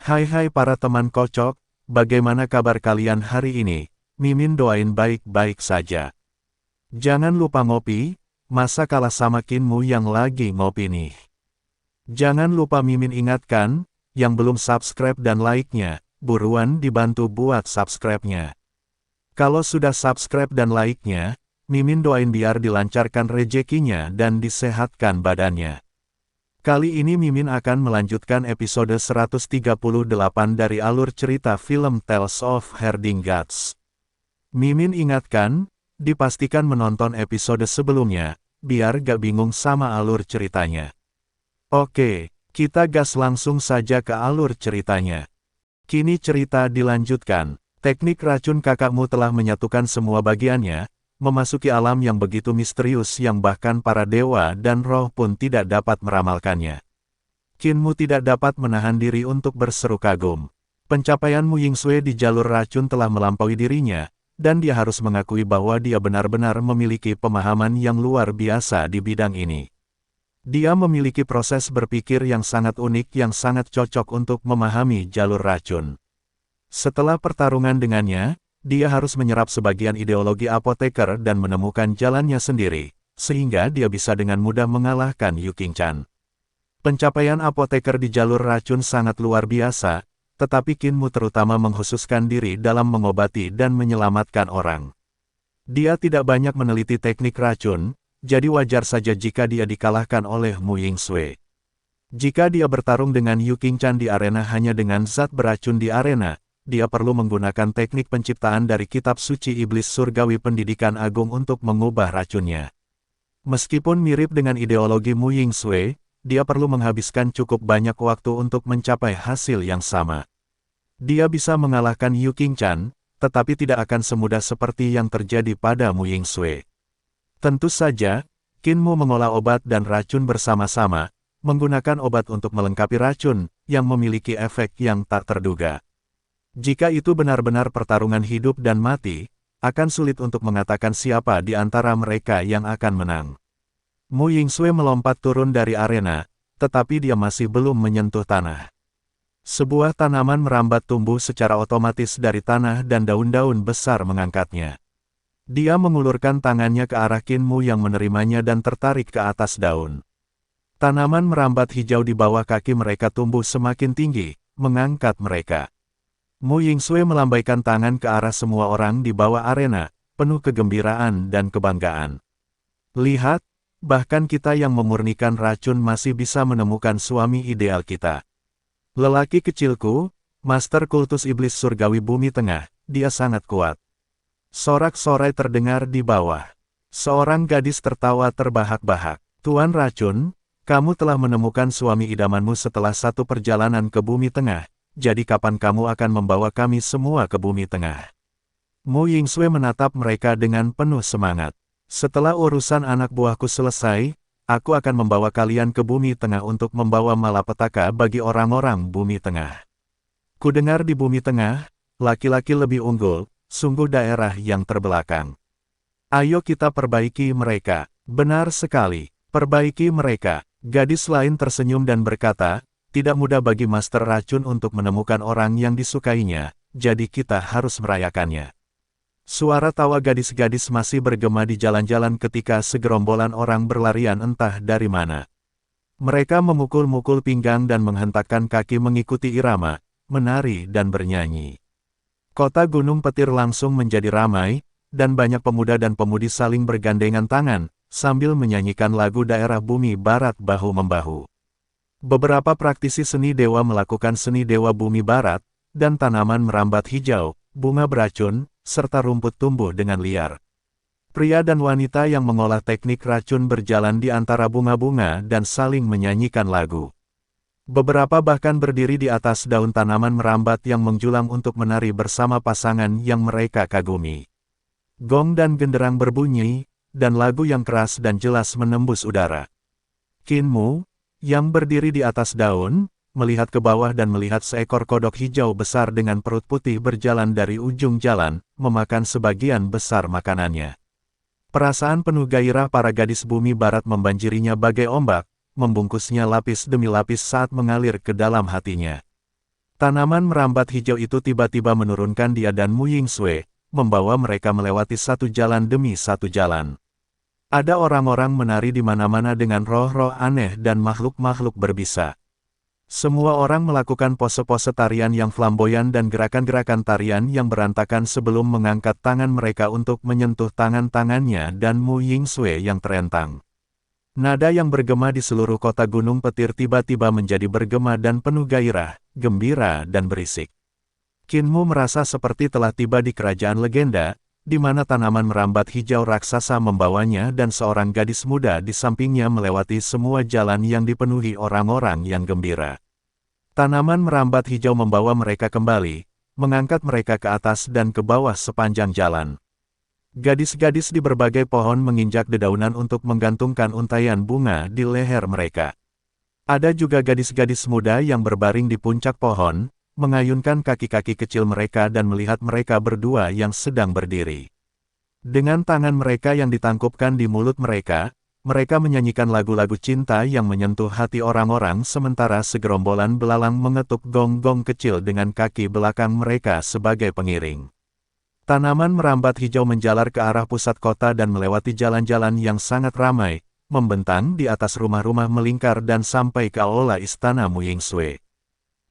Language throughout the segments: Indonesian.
Hai para teman kocok, bagaimana kabar kalian hari ini? Mimin doain baik-baik saja. Jangan lupa ngopi, masa kalah sama Kinmu yang lagi ngopi nih. Jangan lupa Mimin ingatkan, yang belum subscribe dan like-nya, buruan dibantu buat subscribe-nya. Kalau sudah subscribe dan like-nya, Mimin doain biar dilancarkan rezekinya dan disehatkan badannya. Kali ini Mimin akan melanjutkan episode 138 dari alur cerita film Tales of Herding Gods. Mimin ingatkan, dipastikan menonton episode sebelumnya, biar gak bingung sama alur ceritanya. Oke, kita gas langsung saja ke alur ceritanya. Kini cerita dilanjutkan. Teknik racun kakakmu telah menyatukan semua bagiannya, memasuki alam yang begitu misterius yang bahkan para dewa dan roh pun tidak dapat meramalkannya. Kinmu tidak dapat menahan diri untuk berseru kagum. Pencapaian Mu Yingsue di jalur racun telah melampaui dirinya, dan dia harus mengakui bahwa dia benar-benar memiliki pemahaman yang luar biasa di bidang ini. Dia memiliki proses berpikir yang sangat unik yang sangat cocok untuk memahami jalur racun. Setelah pertarungan dengannya, dia harus menyerap sebagian ideologi apoteker dan menemukan jalannya sendiri, sehingga dia bisa dengan mudah mengalahkan Yu Qingcan. Pencapaian apoteker di jalur racun sangat luar biasa, tetapi Kinmu terutama menghususkan diri dalam mengobati dan menyelamatkan orang. Dia tidak banyak meneliti teknik racun, jadi wajar saja jika dia dikalahkan oleh Mu Yingsue. Jika dia bertarung dengan Yu Qingcan di arena hanya dengan zat beracun di arena, dia perlu menggunakan teknik penciptaan dari kitab suci iblis surgawi pendidikan agung untuk mengubah racunnya. Meskipun mirip dengan ideologi Mu Yingsue, dia perlu menghabiskan cukup banyak waktu untuk mencapai hasil yang sama. Dia bisa mengalahkan Yu Qingcan, tetapi tidak akan semudah seperti yang terjadi pada Mu Yingsue. Tentu saja, Kinmu mengolah obat dan racun bersama-sama, menggunakan obat untuk melengkapi racun, yang memiliki efek yang tak terduga. Jika itu benar-benar pertarungan hidup dan mati, akan sulit untuk mengatakan siapa di antara mereka yang akan menang. Mu Yingsue melompat turun dari arena, tetapi dia masih belum menyentuh tanah. Sebuah tanaman merambat tumbuh secara otomatis dari tanah dan daun-daun besar mengangkatnya. Dia mengulurkan tangannya ke arah Kinmu yang menerimanya dan tertarik ke atas daun. Tanaman merambat hijau di bawah kaki mereka tumbuh semakin tinggi, mengangkat mereka. Mu Yingsue melambaikan tangan ke arah semua orang di bawah arena, penuh kegembiraan dan kebanggaan. Lihat, bahkan kita yang memurnikan racun masih bisa menemukan suami ideal kita. Lelaki kecilku, Master Kultus Iblis Surgawi Bumi Tengah, dia sangat kuat. Sorak-sorai terdengar di bawah. Seorang gadis tertawa terbahak-bahak. Tuan Racun, kamu telah menemukan suami idamanmu setelah satu perjalanan ke Bumi Tengah. Jadi kapan kamu akan membawa kami semua ke Bumi Tengah? Mu Yingsue menatap mereka dengan penuh semangat. Setelah urusan anak buahku selesai, aku akan membawa kalian ke Bumi Tengah untuk membawa malapetaka bagi orang-orang Bumi Tengah. Kudengar di Bumi Tengah, laki-laki lebih unggul, sungguh daerah yang terbelakang. Ayo kita perbaiki mereka. Benar sekali, perbaiki mereka. Gadis lain tersenyum dan berkata, tidak mudah bagi Master Racun untuk menemukan orang yang disukainya, jadi kita harus merayakannya. Suara tawa gadis-gadis masih bergema di jalan-jalan ketika segerombolan orang berlarian entah dari mana. Mereka memukul-mukul pinggang dan menghentakkan kaki mengikuti irama, menari dan bernyanyi. Kota Gunung Petir langsung menjadi ramai, dan banyak pemuda dan pemudi saling bergandengan tangan, sambil menyanyikan lagu daerah bumi barat bahu-membahu. Beberapa praktisi seni dewa melakukan seni dewa bumi barat, dan tanaman merambat hijau, bunga beracun, serta rumput tumbuh dengan liar. Pria dan wanita yang mengolah teknik racun berjalan di antara bunga-bunga dan saling menyanyikan lagu. Beberapa bahkan berdiri di atas daun tanaman merambat yang menjulang untuk menari bersama pasangan yang mereka kagumi. Gong dan genderang berbunyi, dan lagu yang keras dan jelas menembus udara. Kinmu, yang berdiri di atas daun, melihat ke bawah dan melihat seekor kodok hijau besar dengan perut putih berjalan dari ujung jalan, memakan sebagian besar makanannya. Perasaan penuh gairah para gadis bumi barat membanjirinya bagai ombak, membungkusnya lapis demi lapis saat mengalir ke dalam hatinya. Tanaman merambat hijau itu tiba-tiba menurunkan dia dan Mu Yingsue, membawa mereka melewati satu jalan demi satu jalan. Ada orang-orang menari di mana-mana dengan roh-roh aneh dan makhluk-makhluk berbisa. Semua orang melakukan pose-pose tarian yang flamboyan dan gerakan-gerakan tarian yang berantakan sebelum mengangkat tangan mereka untuk menyentuh tangan-tangannya dan Mu Yingsue yang terentang. Nada yang bergema di seluruh kota Gunung Petir tiba-tiba menjadi bergema dan penuh gairah, gembira dan berisik. Qin Mu merasa seperti telah tiba di kerajaan legenda, di mana tanaman merambat hijau raksasa membawanya dan seorang gadis muda di sampingnya melewati semua jalan yang dipenuhi orang-orang yang gembira. Tanaman merambat hijau membawa mereka kembali, mengangkat mereka ke atas dan ke bawah sepanjang jalan. Gadis-gadis di berbagai pohon menginjak dedaunan untuk menggantungkan untaian bunga di leher mereka. Ada juga gadis-gadis muda yang berbaring di puncak pohon, mengayunkan kaki-kaki kecil mereka dan melihat mereka berdua yang sedang berdiri. Dengan tangan mereka yang ditangkupkan di mulut mereka, mereka menyanyikan lagu-lagu cinta yang menyentuh hati orang-orang sementara segerombolan belalang mengetuk gong-gong kecil dengan kaki belakang mereka sebagai pengiring. Tanaman merambat hijau menjalar ke arah pusat kota dan melewati jalan-jalan yang sangat ramai, membentang di atas rumah-rumah melingkar dan sampai ke aula istana Mu Yingsue.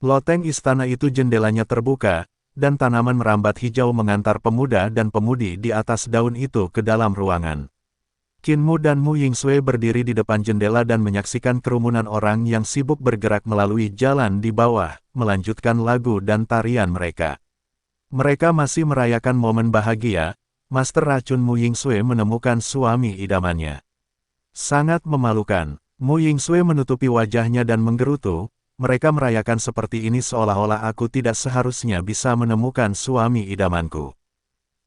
Loteng istana itu jendelanya terbuka, dan tanaman merambat hijau mengantar pemuda dan pemudi di atas daun itu ke dalam ruangan. Qin Mu dan Mu Yingsue berdiri di depan jendela dan menyaksikan kerumunan orang yang sibuk bergerak melalui jalan di bawah, melanjutkan lagu dan tarian mereka. Mereka masih merayakan momen bahagia, Master Racun Mu Yingsue menemukan suami idamannya. Sangat memalukan, Mu Yingsue menutupi wajahnya dan menggerutu, mereka merayakan seperti ini seolah-olah aku tidak seharusnya bisa menemukan suami idamanku.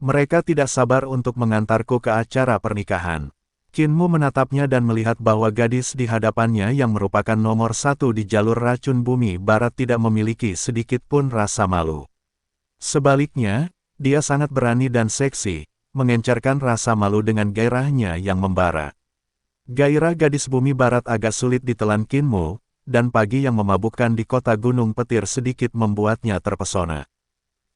Mereka tidak sabar untuk mengantarku ke acara pernikahan. Qin Mu menatapnya dan melihat bahwa gadis di hadapannya yang merupakan nomor satu di jalur racun bumi barat tidak memiliki sedikit pun rasa malu. Sebaliknya, dia sangat berani dan seksi, mengencarkan rasa malu dengan gairahnya yang membara. Gairah gadis bumi barat agak sulit ditelan Qin Mu, dan pagi yang memabukkan di kota Gunung Petir sedikit membuatnya terpesona.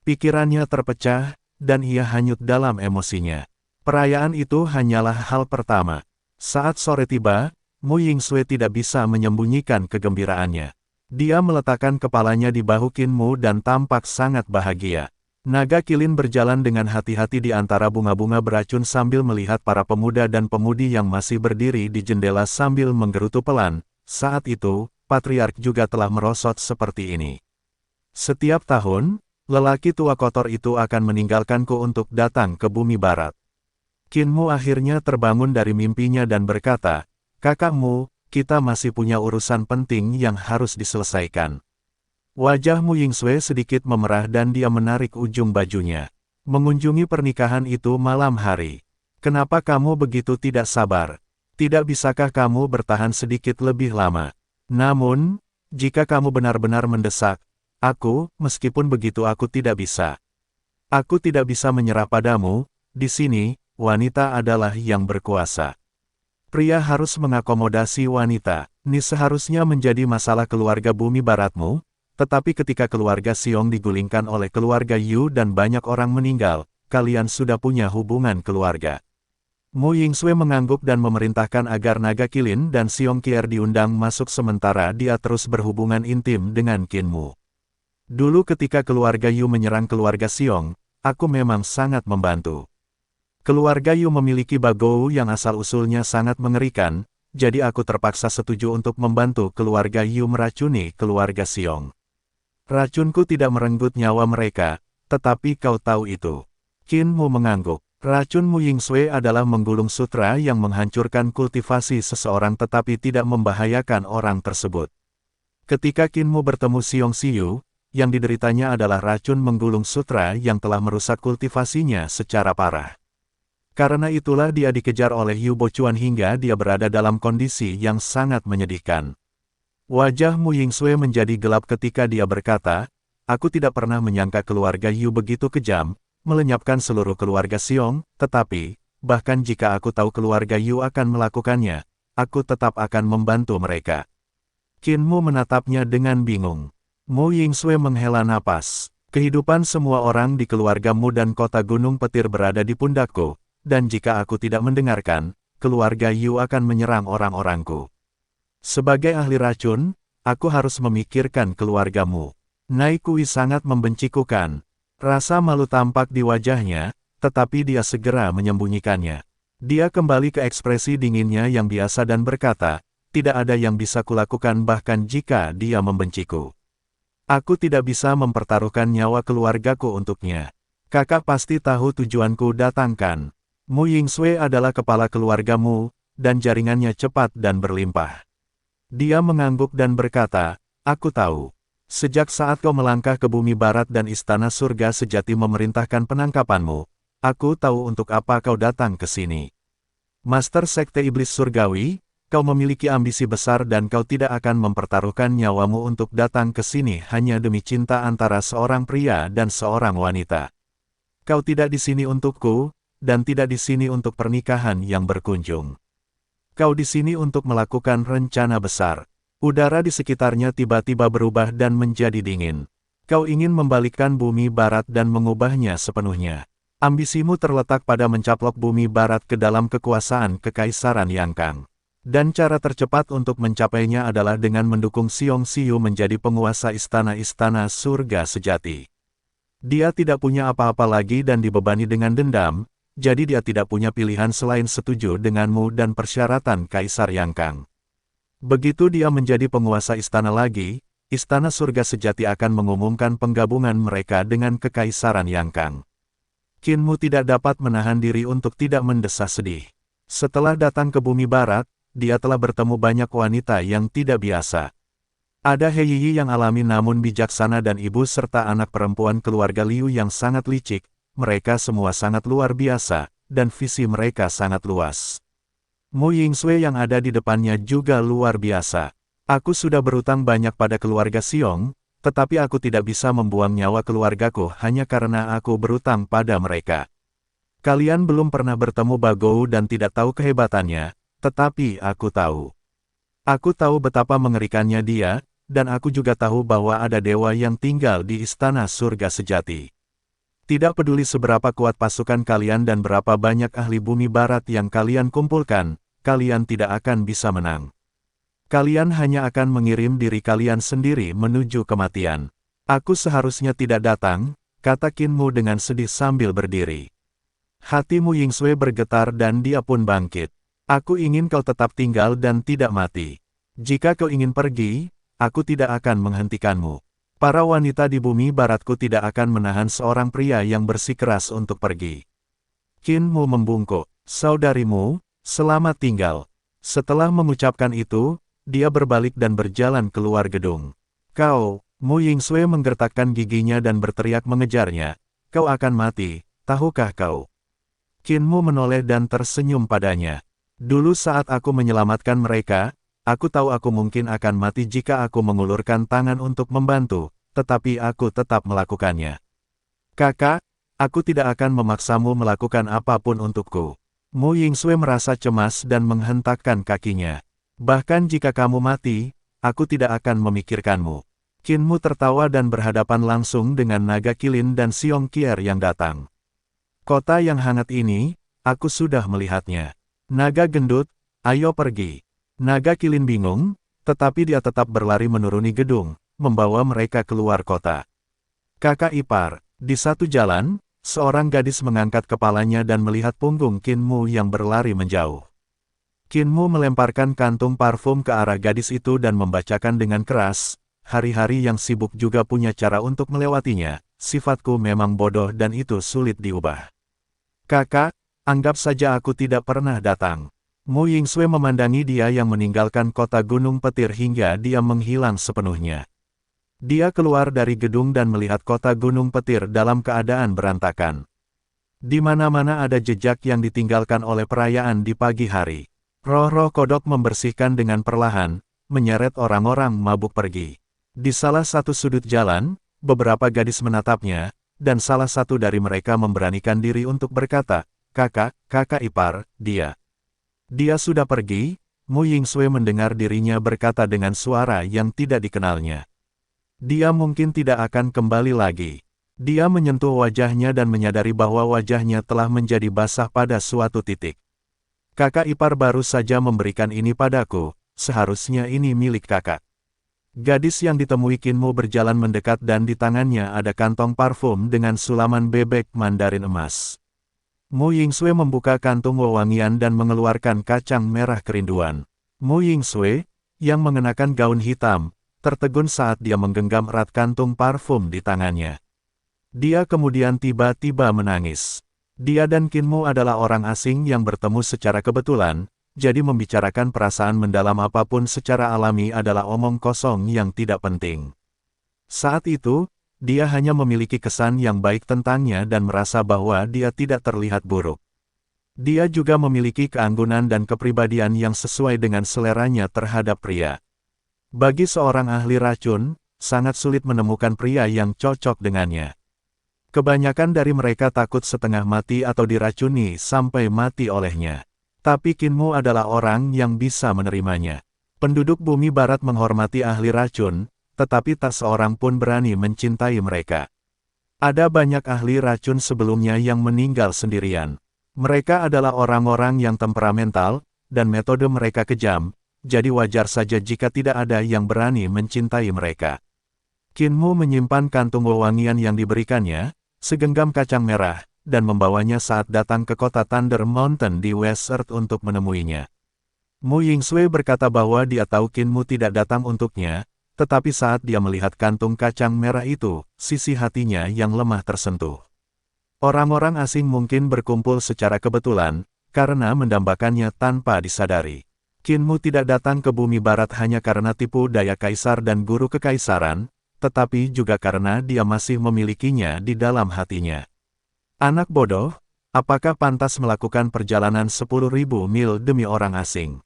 Pikirannya terpecah, dan ia hanyut dalam emosinya. Perayaan itu hanyalah hal pertama. Saat sore tiba, Mu Yingsue tidak bisa menyembunyikan kegembiraannya. Dia meletakkan kepalanya di bahu Qin Mu dan tampak sangat bahagia. Naga Kilin berjalan dengan hati-hati di antara bunga-bunga beracun sambil melihat para pemuda dan pemudi yang masih berdiri di jendela sambil menggerutu pelan. Saat itu, Patriark juga telah merosot seperti ini. Setiap tahun, lelaki tua kotor itu akan meninggalkanku untuk datang ke bumi barat. Qin Mu akhirnya terbangun dari mimpinya dan berkata, "Kakakmu, kita masih punya urusan penting yang harus diselesaikan." Wajah Mu Yingsue sedikit memerah dan dia menarik ujung bajunya. "Mengunjungi pernikahan itu malam hari. Kenapa kamu begitu tidak sabar? Tidak bisakah kamu bertahan sedikit lebih lama? Namun, jika kamu benar-benar mendesak, meskipun begitu aku tidak bisa. Aku tidak bisa menyerah padamu, di sini, wanita adalah yang berkuasa. Pria harus mengakomodasi wanita. Ini seharusnya menjadi masalah keluarga bumi baratmu, tetapi ketika keluarga Xiong digulingkan oleh keluarga Yu dan banyak orang meninggal, kalian sudah punya hubungan keluarga." Mu Yingsue mengangguk dan memerintahkan agar naga Kilin dan Xiong Qier diundang masuk sementara dia terus berhubungan intim dengan Qin Mu. "Dulu ketika keluarga Yu menyerang keluarga Xiong, aku memang sangat membantu. Keluarga Yu memiliki Bagou yang asal-usulnya sangat mengerikan, jadi aku terpaksa setuju untuk membantu keluarga Yu meracuni keluarga Xiong. Racunku tidak merenggut nyawa mereka, tetapi kau tahu itu." Qin Mu mengangguk. Racun Mu Yingsue adalah menggulung sutra yang menghancurkan kultivasi seseorang tetapi tidak membahayakan orang tersebut. Ketika Qin Mu bertemu Xiong Xiu, yang dideritanya adalah racun menggulung sutra yang telah merusak kultivasinya secara parah. Karena itulah dia dikejar oleh Yu Bochuan hingga dia berada dalam kondisi yang sangat menyedihkan. Wajah Mu Yingsue menjadi gelap ketika dia berkata, "Aku tidak pernah menyangka keluarga Yu begitu kejam, melenyapkan seluruh keluarga Xiong, tetapi, bahkan jika aku tahu keluarga Yu akan melakukannya, aku tetap akan membantu mereka." Qin Mu menatapnya dengan bingung. Mu Yingsue menghela napas. Kehidupan semua orang di keluargamu dan kota Gunung Petir berada di pundakku, dan jika aku tidak mendengarkan, keluarga Yu akan menyerang orang-orangku. Sebagai ahli racun, aku harus memikirkan keluargamu. Nai Kui sangat membenciku kan. Rasa malu tampak di wajahnya, tetapi dia segera menyembunyikannya. Dia kembali ke ekspresi dinginnya yang biasa dan berkata, tidak ada yang bisa kulakukan bahkan jika dia membenciku. Aku tidak bisa mempertaruhkan nyawa keluargaku untuknya. Kakak pasti tahu tujuanku datangkan. Mu Yingsue adalah kepala keluargamu, dan jaringannya cepat dan berlimpah. Dia mengangguk dan berkata, aku tahu. Sejak saat kau melangkah ke bumi barat dan istana surga sejati memerintahkan penangkapanmu, aku tahu untuk apa kau datang ke sini. Master Sekte Iblis Surgawi, kau memiliki ambisi besar dan kau tidak akan mempertaruhkan nyawamu untuk datang ke sini hanya demi cinta antara seorang pria dan seorang wanita. Kau tidak di sini untukku, dan tidak di sini untuk pernikahan yang berkunjung. Kau di sini untuk melakukan rencana besar. Udara di sekitarnya tiba-tiba berubah dan menjadi dingin. Kau ingin membalikkan bumi barat dan mengubahnya sepenuhnya. Ambisimu terletak pada mencaplok bumi barat ke dalam kekuasaan Kekaisaran Yangkang. Dan cara tercepat untuk mencapainya adalah dengan mendukung Xiong Xiu menjadi penguasa istana-istana surga sejati. Dia tidak punya apa-apa lagi dan dibebani dengan dendam, jadi dia tidak punya pilihan selain setuju denganmu dan persyaratan Kaisar Yangkang. Begitu dia menjadi penguasa istana lagi, istana surga sejati akan mengumumkan penggabungan mereka dengan Kekaisaran Yangkang. Qinmu tidak dapat menahan diri untuk tidak mendesah sedih. Setelah datang ke bumi barat, dia telah bertemu banyak wanita yang tidak biasa. Ada Heiyi yang alami namun bijaksana dan ibu serta anak perempuan keluarga Liu yang sangat licik, mereka semua sangat luar biasa, dan visi mereka sangat luas. Mu Yingsue yang ada di depannya juga luar biasa. Aku sudah berutang banyak pada keluarga Xiong, tetapi aku tidak bisa membuang nyawa keluargaku hanya karena aku berutang pada mereka. Kalian belum pernah bertemu Bagou dan tidak tahu kehebatannya, tetapi aku tahu. Aku tahu betapa mengerikannya dia, dan aku juga tahu bahwa ada dewa yang tinggal di istana surga sejati. Tidak peduli seberapa kuat pasukan kalian dan berapa banyak ahli bumi barat yang kalian kumpulkan, kalian tidak akan bisa menang. Kalian hanya akan mengirim diri kalian sendiri menuju kematian. Aku seharusnya tidak datang, kata Qinmu dengan sedih sambil berdiri. Hati Mu Yingsue bergetar dan dia pun bangkit. Aku ingin kau tetap tinggal dan tidak mati. Jika kau ingin pergi, aku tidak akan menghentikanmu. Para wanita di bumi baratku tidak akan menahan seorang pria yang bersikeras untuk pergi. Qinmu membungkuk, saudarimu, selamat tinggal. Setelah mengucapkan itu, dia berbalik dan berjalan keluar gedung. Kau, Mu Yingsue menggertakkan giginya dan berteriak mengejarnya. Kau akan mati, tahukah kau? Qinmu menoleh dan tersenyum padanya. Dulu saat aku menyelamatkan mereka, aku tahu aku mungkin akan mati jika aku mengulurkan tangan untuk membantu, tetapi aku tetap melakukannya. Kakak, aku tidak akan memaksamu melakukan apapun untukku. Mu Yingsue merasa cemas dan menghentakkan kakinya. Bahkan jika kamu mati, aku tidak akan memikirkanmu. Qinmu tertawa dan berhadapan langsung dengan naga kilin dan Xiong Qier yang datang. Kota yang hangat ini, aku sudah melihatnya. Naga gendut, ayo pergi. Naga kilin bingung, tetapi dia tetap berlari menuruni gedung, membawa mereka keluar kota. Kakak ipar, di satu jalan, seorang gadis mengangkat kepalanya dan melihat punggung Qinmu yang berlari menjauh. Qinmu melemparkan kantung parfum ke arah gadis itu dan membacakan dengan keras, hari-hari yang sibuk juga punya cara untuk melewatinya, sifatku memang bodoh dan itu sulit diubah. Kakak, anggap saja aku tidak pernah datang. Mu Yingsue memandangi dia yang meninggalkan kota Gunung Petir hingga dia menghilang sepenuhnya. Dia keluar dari gedung dan melihat kota Gunung Petir dalam keadaan berantakan. Di mana-mana ada jejak yang ditinggalkan oleh perayaan di pagi hari. Roh-roh kodok membersihkan dengan perlahan, menyeret orang-orang mabuk pergi. Di salah satu sudut jalan, beberapa gadis menatapnya, dan salah satu dari mereka memberanikan diri untuk berkata, kakak ipar, dia sudah pergi. Mu Yingsue mendengar dirinya berkata dengan suara yang tidak dikenalnya. Dia mungkin tidak akan kembali lagi. Dia menyentuh wajahnya dan menyadari bahwa wajahnya telah menjadi basah pada suatu titik. Kakak ipar baru saja memberikan ini padaku, seharusnya ini milik kakak. Gadis yang ditemui Kinmu berjalan mendekat dan di tangannya ada kantong parfum dengan sulaman bebek mandarin emas. Mu Yingsui membuka kantung wewangian dan mengeluarkan kacang merah kerinduan. Mu Yingsui, yang mengenakan gaun hitam, tertegun saat dia menggenggam erat kantung parfum di tangannya. Dia kemudian tiba-tiba menangis. Dia dan Kinmu adalah orang asing yang bertemu secara kebetulan, jadi membicarakan perasaan mendalam apapun secara alami adalah omong kosong yang tidak penting. Saat itu, dia hanya memiliki kesan yang baik tentangnya dan merasa bahwa dia tidak terlihat buruk. Dia juga memiliki keanggunan dan kepribadian yang sesuai dengan seleranya terhadap pria. Bagi seorang ahli racun, sangat sulit menemukan pria yang cocok dengannya. Kebanyakan dari mereka takut setengah mati atau diracuni sampai mati olehnya. Tapi Kinmu adalah orang yang bisa menerimanya. Penduduk bumi barat menghormati ahli racun, tetapi tak seorang pun berani mencintai mereka. Ada banyak ahli racun sebelumnya yang meninggal sendirian. Mereka adalah orang-orang yang temperamental, dan metode mereka kejam, jadi wajar saja jika tidak ada yang berani mencintai mereka. Kinmu menyimpan kantung wewangian yang diberikannya, segenggam kacang merah, dan membawanya saat datang ke kota Thunder Mountain di West Earth untuk menemuinya. Mu Yingsui berkata bahwa dia tahu Kinmu tidak datang untuknya, tetapi saat dia melihat kantung kacang merah itu, sisi hatinya yang lemah tersentuh. Orang-orang asing mungkin berkumpul secara kebetulan, karena mendambakannya tanpa disadari. Kinmu tidak datang ke bumi barat hanya karena tipu daya kaisar dan guru kekaisaran, tetapi juga karena dia masih memilikinya di dalam hatinya. Anak bodoh, apakah pantas melakukan perjalanan 10.000 mil demi orang asing?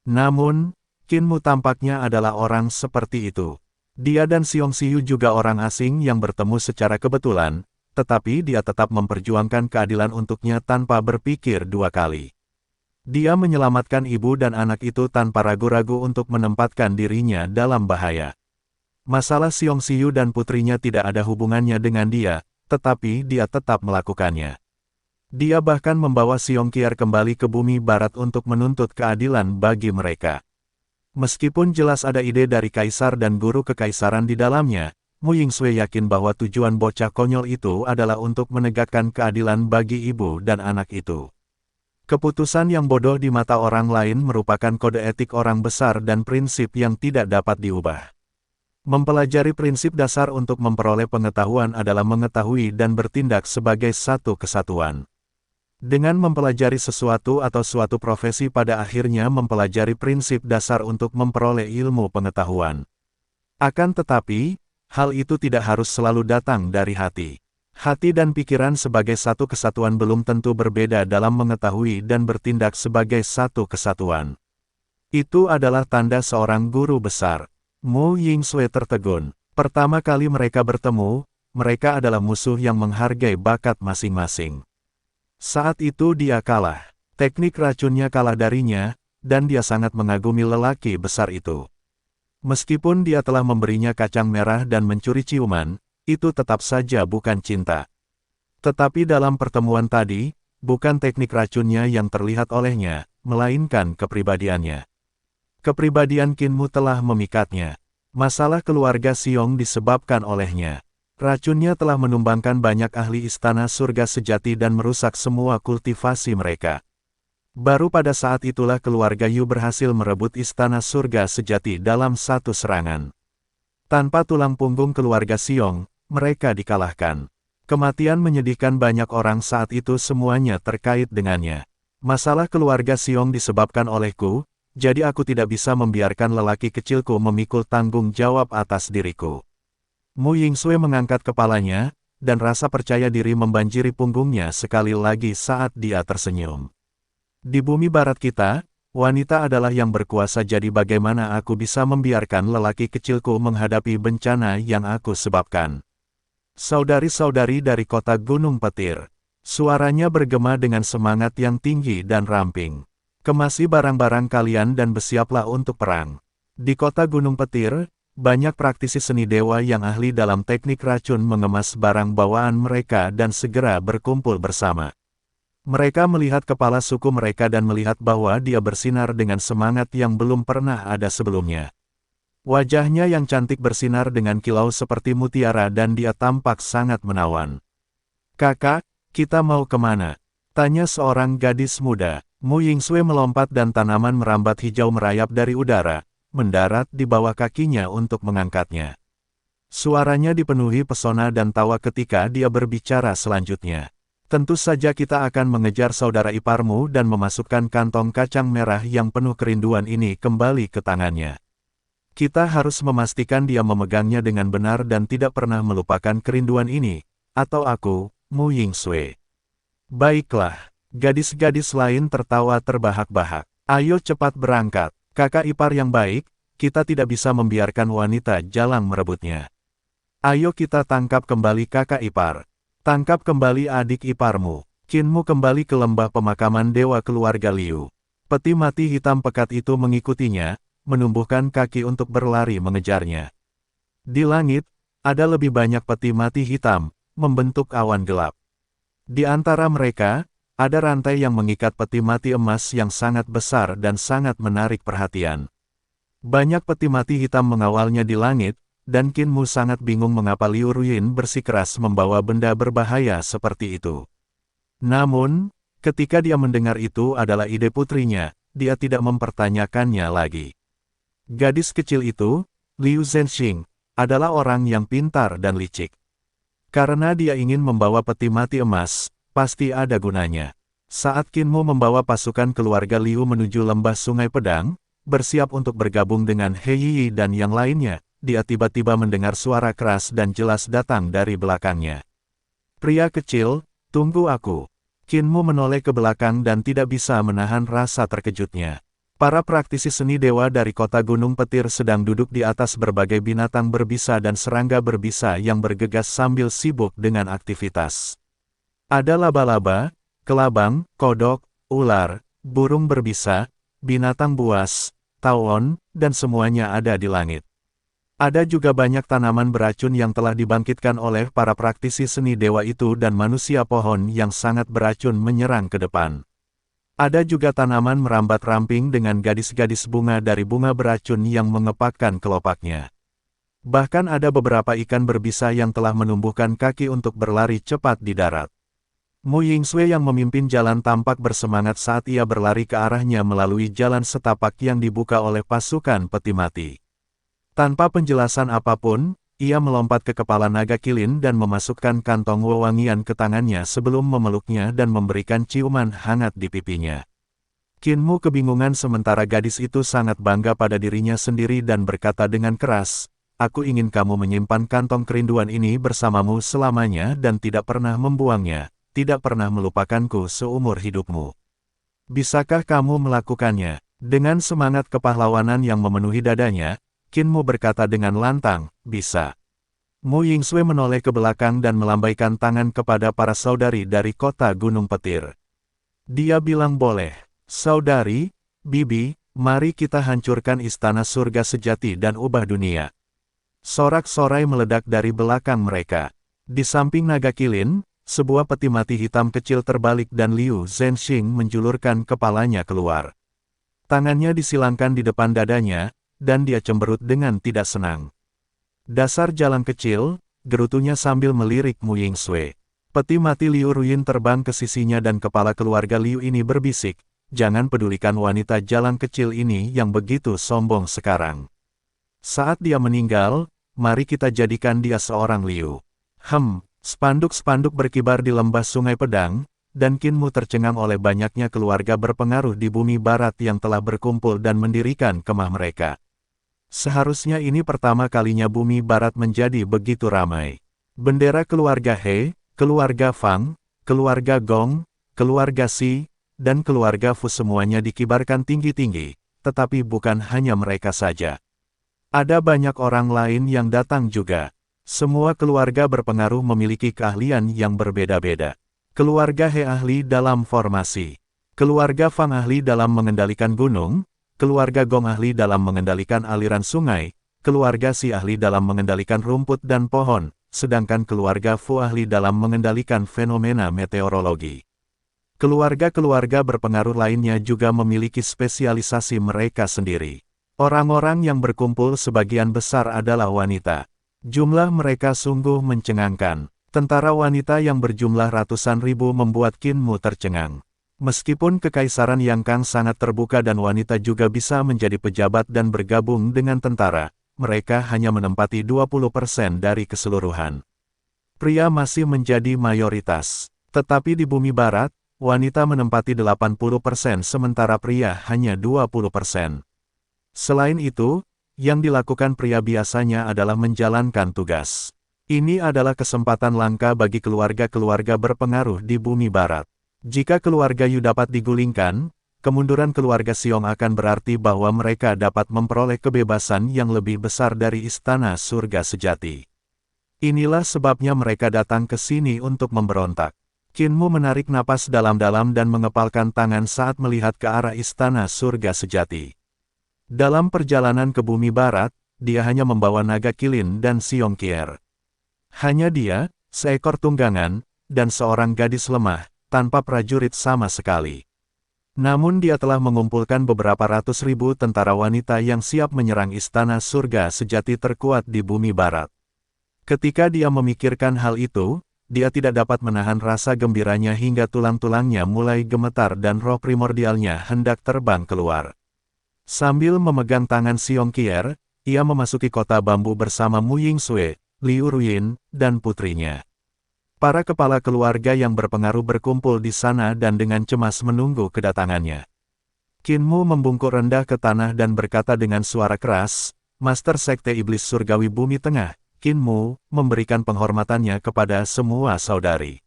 Namun, Kinmu tampaknya adalah orang seperti itu. Dia dan Xiong Xiu juga orang asing yang bertemu secara kebetulan, tetapi dia tetap memperjuangkan keadilan untuknya tanpa berpikir dua kali. Dia menyelamatkan ibu dan anak itu tanpa ragu-ragu untuk menempatkan dirinya dalam bahaya. Masalah Xiong Xiu dan putrinya tidak ada hubungannya dengan dia, tetapi dia tetap melakukannya. Dia bahkan membawa Xiong Qian kembali ke bumi barat untuk menuntut keadilan bagi mereka. Meskipun jelas ada ide dari kaisar dan guru kekaisaran di dalamnya, Mu Yingsui yakin bahwa tujuan bocah konyol itu adalah untuk menegakkan keadilan bagi ibu dan anak itu. Keputusan yang bodoh di mata orang lain merupakan kode etik orang besar dan prinsip yang tidak dapat diubah. Mempelajari prinsip dasar untuk memperoleh pengetahuan adalah mengetahui dan bertindak sebagai satu kesatuan. Dengan mempelajari sesuatu atau suatu profesi pada akhirnya mempelajari prinsip dasar untuk memperoleh ilmu pengetahuan. Akan tetapi, hal itu tidak harus selalu datang dari hati. Hati dan pikiran sebagai satu kesatuan belum tentu berbeda dalam mengetahui dan bertindak sebagai satu kesatuan. Itu adalah tanda seorang guru besar. Mu Yingsui tertegun. Pertama kali mereka bertemu, mereka adalah musuh yang menghargai bakat masing-masing. Saat itu dia kalah. Teknik racunnya kalah darinya, dan dia sangat mengagumi lelaki besar itu. Meskipun dia telah memberinya kacang merah dan mencuri ciuman, itu tetap saja bukan cinta. Tetapi dalam pertemuan tadi, bukan teknik racunnya yang terlihat olehnya, melainkan kepribadiannya. Kepribadian Kinmu telah memikatnya. Masalah keluarga Xiong disebabkan olehnya. Racunnya telah menumbangkan banyak ahli istana surga sejati dan merusak semua kultivasi mereka. Baru pada saat itulah keluarga Yu berhasil merebut istana surga sejati dalam satu serangan. Tanpa tulang punggung keluarga Xiong, mereka dikalahkan. Kematian menyedihkan banyak orang saat itu semuanya terkait dengannya. Masalah keluarga Xiong disebabkan olehku, jadi aku tidak bisa membiarkan lelaki kecilku memikul tanggung jawab atas diriku. Mu Yingsui mengangkat kepalanya, dan rasa percaya diri membanjiri punggungnya sekali lagi saat dia tersenyum. Di bumi barat kita, wanita adalah yang berkuasa, jadi bagaimana aku bisa membiarkan lelaki kecilku menghadapi bencana yang aku sebabkan. Saudari-saudari dari kota Gunung Petir. Suaranya bergema dengan semangat yang tinggi dan ramping. Kemasi barang-barang kalian dan bersiaplah untuk perang. Di kota Gunung Petir, Banyak praktisi seni dewa yang ahli dalam teknik racun mengemas barang bawaan mereka dan segera berkumpul bersama. Mereka melihat kepala suku mereka dan melihat bahwa dia bersinar dengan semangat yang belum pernah ada sebelumnya. Wajahnya yang cantik bersinar dengan kilau seperti mutiara dan dia tampak sangat menawan. "Kakak, kita mau kemana?" tanya seorang gadis muda. Mu Yingsue melompat dan tanaman merambat hijau merayap dari udara, mendarat di bawah kakinya untuk mengangkatnya. Suaranya dipenuhi pesona dan tawa ketika dia berbicara selanjutnya. "Tentu saja kita akan mengejar saudara iparmu dan memasukkan kantong kacang merah yang penuh kerinduan ini kembali ke tangannya. Kita harus memastikan dia memegangnya dengan benar dan tidak pernah melupakan kerinduan ini, atau aku, Mu Yingsue." "Baiklah." Gadis-gadis lain tertawa terbahak-bahak. "Ayo cepat berangkat. Kakak ipar yang baik, kita tidak bisa membiarkan wanita jalang merebutnya. Ayo kita tangkap kembali kakak ipar. Tangkap kembali adik iparmu." Kinmu kembali ke lembah pemakaman dewa keluarga Liu. Peti mati hitam pekat itu mengikutinya, menumbuhkan kaki untuk berlari mengejarnya. Di langit, ada lebih banyak peti mati hitam, membentuk awan gelap. Di antara mereka, ada rantai yang mengikat peti mati emas yang sangat besar dan sangat menarik perhatian. Banyak peti mati hitam mengawalnya di langit, dan Kinmu sangat bingung mengapa Liu Ruyin bersikeras membawa benda berbahaya seperti itu. Namun, ketika dia mendengar itu adalah ide putrinya, dia tidak mempertanyakannya lagi. Gadis kecil itu, Liu Zhenxing, adalah orang yang pintar dan licik. Karena dia ingin membawa peti mati emas, pasti ada gunanya. Saat Kinmu membawa pasukan keluarga Liu menuju lembah Sungai Pedang, bersiap untuk bergabung dengan He Yi dan yang lainnya, dia tiba-tiba mendengar suara keras dan jelas datang dari belakangnya. "Pria kecil, tunggu aku." Kinmu menoleh ke belakang dan tidak bisa menahan rasa terkejutnya. Para praktisi seni dewa dari kota Gunung Petir sedang duduk di atas berbagai binatang berbisa dan serangga berbisa yang bergegas sambil sibuk dengan aktivitas. Ada laba-laba, kelabang, kodok, ular, burung berbisa, binatang buas, tawon, dan semuanya ada di langit. Ada juga banyak tanaman beracun yang telah dibangkitkan oleh para praktisi seni dewa itu dan manusia pohon yang sangat beracun menyerang ke depan. Ada juga tanaman merambat ramping dengan gadis-gadis bunga dari bunga beracun yang mengepakkan kelopaknya. Bahkan ada beberapa ikan berbisa yang telah menumbuhkan kaki untuk berlari cepat di darat. Mu Yingsue yang memimpin jalan tampak bersemangat saat ia berlari ke arahnya melalui jalan setapak yang dibuka oleh pasukan peti mati. Tanpa penjelasan apapun, ia melompat ke kepala naga kilin dan memasukkan kantong wewangian ke tangannya sebelum memeluknya dan memberikan ciuman hangat di pipinya. Kinmu kebingungan sementara gadis itu sangat bangga pada dirinya sendiri dan berkata dengan keras, "Aku ingin kamu menyimpan kantong kerinduan ini bersamamu selamanya dan tidak pernah membuangnya. Tidak pernah melupakanku seumur hidupmu. Bisakah kamu melakukannya?" Dengan semangat kepahlawanan yang memenuhi dadanya, Kinmu berkata dengan lantang, "Bisa." Mu Yingsue menoleh ke belakang dan melambaikan tangan kepada para saudari dari kota Gunung Petir. Dia bilang, "Boleh. Saudari, bibi, mari kita hancurkan istana surga sejati dan ubah dunia." Sorak-sorai meledak dari belakang mereka. Di samping naga kilin, sebuah peti mati hitam kecil terbalik dan Liu Zhenxing menjulurkan kepalanya keluar. Tangannya disilangkan di depan dadanya, dan dia cemberut dengan tidak senang. "Dasar jalang kecil," gerutunya sambil melirik Mu Yingsue. Peti mati Liu Ruyin terbang ke sisinya dan kepala keluarga Liu ini berbisik, "Jangan pedulikan wanita jalang kecil ini yang begitu sombong sekarang. Saat dia meninggal, mari kita jadikan dia seorang Liu." Spanduk-spanduk berkibar di lembah Sungai Pedang, dan Kinmu tercengang oleh banyaknya keluarga berpengaruh di bumi barat yang telah berkumpul dan mendirikan kemah mereka. Seharusnya ini pertama kalinya bumi barat menjadi begitu ramai. Bendera keluarga He, keluarga Fang, keluarga Gong, keluarga Si, dan keluarga Fu semuanya dikibarkan tinggi-tinggi, tetapi bukan hanya mereka saja. Ada banyak orang lain yang datang juga. Semua keluarga berpengaruh memiliki keahlian yang berbeda-beda. Keluarga He ahli dalam formasi. Keluarga Fang ahli dalam mengendalikan gunung. Keluarga Gong ahli dalam mengendalikan aliran sungai. keluarga Si ahli dalam mengendalikan rumput dan pohon, sedangkan keluarga Fu ahli dalam mengendalikan fenomena meteorologi. Keluarga-keluarga berpengaruh lainnya juga memiliki spesialisasi mereka sendiri. Orang-orang yang berkumpul sebagian besar adalah wanita. Jumlah mereka sungguh mencengangkan. Tentara wanita yang berjumlah ratusan ribu membuat Qin Mu tercengang. Meskipun kekaisaran Yang Kang sangat terbuka dan wanita juga bisa menjadi pejabat dan bergabung dengan tentara, mereka hanya menempati 20% dari keseluruhan. Pria masih menjadi mayoritas. Tetapi di bumi barat, wanita menempati 80% sementara pria hanya 20%. Selain itu, yang dilakukan pria biasanya adalah menjalankan tugas. Ini adalah kesempatan langka bagi keluarga-keluarga berpengaruh di bumi barat. Jika keluarga Yu dapat digulingkan, kemunduran keluarga Xiong akan berarti bahwa mereka dapat memperoleh kebebasan yang lebih besar dari istana surga sejati. Inilah sebabnya mereka datang ke sini untuk memberontak. Qin Mu menarik napas dalam-dalam dan mengepalkan tangan saat melihat ke arah istana surga sejati. Dalam perjalanan ke bumi barat, dia hanya membawa naga kilin dan Xiong Qier. Hanya dia, seekor tunggangan, dan seorang gadis lemah, tanpa prajurit sama sekali. Namun dia telah mengumpulkan beberapa ratus ribu tentara wanita yang siap menyerang istana surga sejati terkuat di bumi barat. Ketika dia memikirkan hal itu, dia tidak dapat menahan rasa gembiranya hingga tulang-tulangnya mulai gemetar dan roh primordialnya hendak terbang keluar. Sambil memegang tangan Xiong Qier, ia memasuki kota bambu bersama Mu Yingsue, Liu Ruyin, dan putrinya. Para kepala keluarga yang berpengaruh berkumpul di sana dan dengan cemas menunggu kedatangannya. Qin Mu membungkuk rendah ke tanah dan berkata dengan suara keras, "Master Sekte Iblis Surgawi Bumi Tengah." Qin Mu memberikan penghormatannya kepada semua saudari.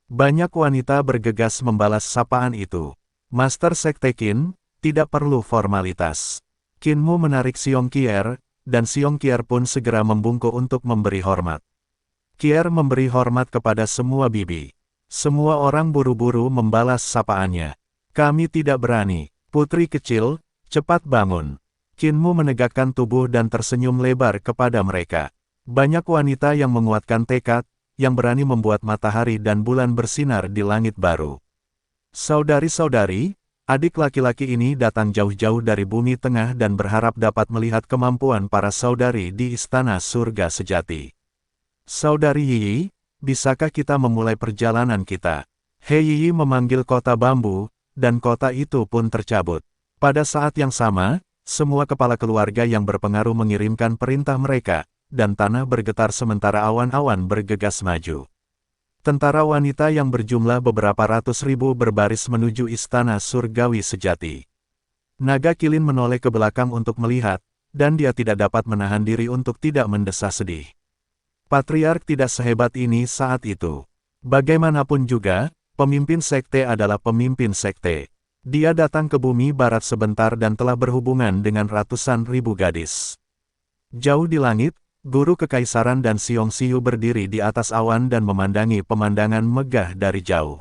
Banyak wanita bergegas membalas sapaan itu. Master Sekte Qin, tidak perlu formalitas. Qin Mu menarik Xiong Qier, dan Xiong Qier pun segera membungkuk untuk memberi hormat. Qier memberi hormat kepada semua bibi. Semua orang buru-buru membalas sapaannya. "Kami tidak berani. Putri kecil, cepat bangun." Qin Mu menegakkan tubuh dan tersenyum lebar kepada mereka. Banyak wanita yang menguatkan tekad, yang berani membuat matahari dan bulan bersinar di langit baru. Saudari-saudari, adik laki-laki ini datang jauh-jauh dari bumi tengah dan berharap dapat melihat kemampuan para saudari di istana surga sejati. Saudari Yiyi, bisakah kita memulai perjalanan kita? He Yiyi memanggil kota bambu, dan kota itu pun tercabut. Pada saat yang sama, semua kepala keluarga yang berpengaruh mengirimkan perintah mereka, dan tanah bergetar sementara awan-awan bergegas maju. Tentara wanita yang berjumlah beberapa ratus ribu berbaris menuju istana surgawi sejati. Naga kilin menoleh ke belakang untuk melihat, dan dia tidak dapat menahan diri untuk tidak mendesah sedih. Patriark tidak sehebat ini saat itu. Bagaimanapun juga, pemimpin sekte adalah pemimpin sekte. Dia datang ke bumi barat sebentar dan telah berhubungan dengan ratusan ribu gadis. Jauh di langit, Guru Kekaisaran dan Xiong Xiu berdiri di atas awan dan memandangi pemandangan megah dari jauh.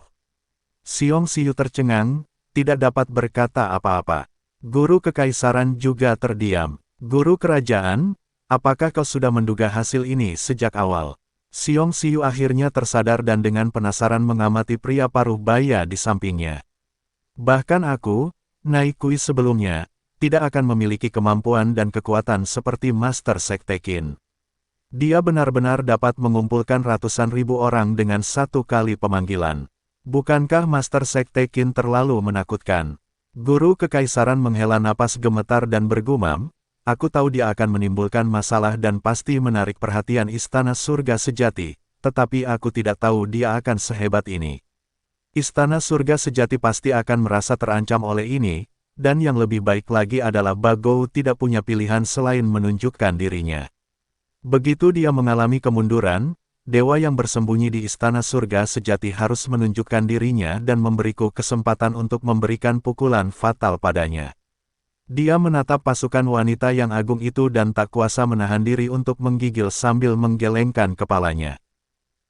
Xiong Xiu tercengang, tidak dapat berkata apa-apa. Guru Kekaisaran juga terdiam. Guru Kerajaan, apakah kau sudah menduga hasil ini sejak awal? Xiong Xiu akhirnya tersadar dan dengan penasaran mengamati pria paruh baya di sampingnya. Bahkan aku, Nai Kui sebelumnya, tidak akan memiliki kemampuan dan kekuatan seperti Master Sekte Qin. Dia benar-benar dapat mengumpulkan ratusan ribu orang dengan satu kali pemanggilan. Bukankah Master Sekte Qin terlalu menakutkan? Guru Kekaisaran menghela napas gemetar dan bergumam, "Aku tahu dia akan menimbulkan masalah dan pasti menarik perhatian istana surga sejati, tetapi aku tidak tahu dia akan sehebat ini. Istana surga sejati pasti akan merasa terancam oleh ini, dan yang lebih baik lagi adalah Bagou tidak punya pilihan selain menunjukkan dirinya." Begitu dia mengalami kemunduran, dewa yang bersembunyi di istana surga sejati harus menunjukkan dirinya dan memberiku kesempatan untuk memberikan pukulan fatal padanya. Dia menatap pasukan wanita yang agung itu dan tak kuasa menahan diri untuk menggigil sambil menggelengkan kepalanya.